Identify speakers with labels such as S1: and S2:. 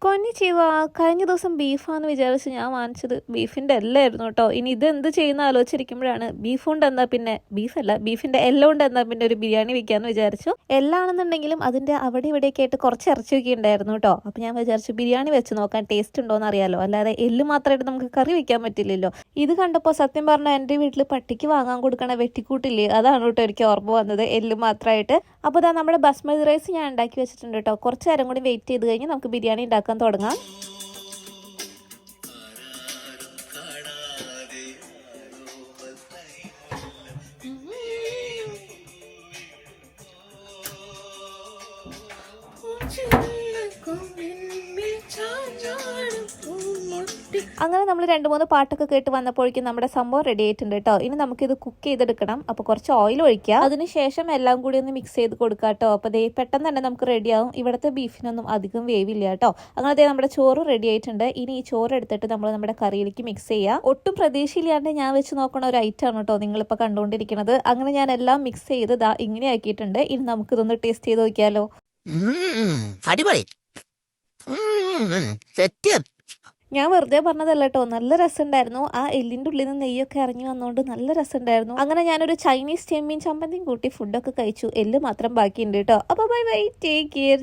S1: കൊന്നിച്ചിവാ. കഴിഞ്ഞ ദിവസം ബീഫാന്ന് വിചാരിച്ച് ഞാൻ വാങ്ങിച്ചത് ബീഫിൻ്റെ എല്ലായിരുന്നു കേട്ടോ. ഇനി ഇതെന്ത് ചെയ്യുന്ന ആലോചിച്ചിരിക്കുമ്പോഴാണ് ബീഫ് കൊണ്ട് എന്നാ പിന്നെ ബീഫല്ല ബീഫിൻ്റെ എല്ലാം കൊണ്ട് എന്നാ പിന്നെ ഒരു ബിരിയാണി വെക്കാന്ന് വിചാരിച്ചു. എല്ലാണെന്നുണ്ടെങ്കിലും അതിൻ്റെ അവിടെ ഇവിടെയൊക്കെ ആയിട്ട് കുറച്ച് ഇറച്ചിയൊക്കെ ഉണ്ടായിരുന്നു കേട്ടോ. അപ്പോൾ ഞാൻ വിചാരിച്ചു ബിരിയാണി വെച്ച് നോക്കാൻ ടേസ്റ്റ് ഉണ്ടോയെന്ന് അറിയാലോ, അല്ലാതെ എല്ല് മാത്രമായിട്ട് നമുക്ക് കറി വെക്കാൻ പറ്റില്ലല്ലോ. ഇത് കണ്ടപ്പോൾ സത്യം പറഞ്ഞാൽ എൻ്റെ വീട്ടിൽ പട്ടിക്ക് വാങ്ങാൻ കൊടുക്കണ വെട്ടിക്കൂട്ടില്ലേ, അതാണ് കേട്ടോ എനിക്ക് ഓർമ്മ വന്നത്, എല്ല് മാത്രമായിട്ട്. അപ്പോൾ ഇതാ നമ്മുടെ ബസ്മതി റൈസ് ഞാൻ ഉണ്ടാക്കി വെച്ചിട്ടുണ്ട് കേട്ടോ. കുറച്ച് നേരം കൂടി വെയിറ്റ് ചെയ്ത് കഴിഞ്ഞ് നമുക്ക് ബിരിയാണി ഉണ്ടാക്കാൻ തുടങ്ങാം. അങ്ങനെ നമ്മൾ 2-3 പാട്ടൊക്കെ കേട്ട് വന്നപ്പോഴേക്കും നമ്മുടെ സംഭവം റെഡി ആയിട്ടുണ്ട് കേട്ടോ. ഇനി നമുക്കിത് കുക്ക് ചെയ്തെടുക്കണം. അപ്പോൾ കുറച്ച് ഓയിൽ ഒഴിക്കുക, അതിനുശേഷം എല്ലാം കൂടി ഒന്ന് മിക്സ് ചെയ്ത് കൊടുക്കുക കേട്ടോ. അപ്പോൾ ദേ പെട്ടെന്ന് തന്നെ നമുക്ക് റെഡിയാവും. ഇവിടുത്തെ ബീഫിനൊന്നും അധികം വേവില്ല കേട്ടോ. അങ്ങനെ ദേ നമ്മുടെ ചോറ് റെഡി ആയിട്ടുണ്ട്. ഇനി ഈ ചോറ് എടുത്തിട്ട് നമ്മൾ നമ്മുടെ കറിയിലേക്ക് മിക്സ് ചെയ്യുക. ഒട്ടും പ്രതീക്ഷയില്ലാണ്ട് ഞാൻ വെച്ച് നോക്കണ ഒരു ഐറ്റം ആണ് കേട്ടോ നിങ്ങളിപ്പോൾ കണ്ടുകൊണ്ടിരിക്കുന്നത്. അങ്ങനെ ഞാൻ എല്ലാം മിക്സ് ചെയ്ത് ദാ ഇങ്ങനെ ആക്കിയിട്ടുണ്ട്. ഇനി നമുക്കിതൊന്ന് ടേസ്റ്റ് ചെയ്ത് നോക്കിയാലോ.
S2: അടിപൊളി.
S1: ഞാൻ വെറുതെ പറഞ്ഞതല്ല കേട്ടോ, നല്ല രസമുണ്ടായിരുന്നു. ആ എല്ലിൻ്റെ ഉള്ളിൽ നിന്ന് നെയ്യൊക്കെ ഇറങ്ങി വന്നുകൊണ്ട് നല്ല രസമുണ്ടായിരുന്നു. അങ്ങനെ ഞാനൊരു ചൈനീസ് ചെമ്മീൻ ചമ്മന്തിയും കൂട്ടി ഫുഡൊക്കെ കഴിച്ചു. എല്ല് മാത്രം ബാക്കിയുണ്ട് കേട്ടോ. അപ്പോൾ ബൈ ബൈ, ടേക്ക് കെയർ.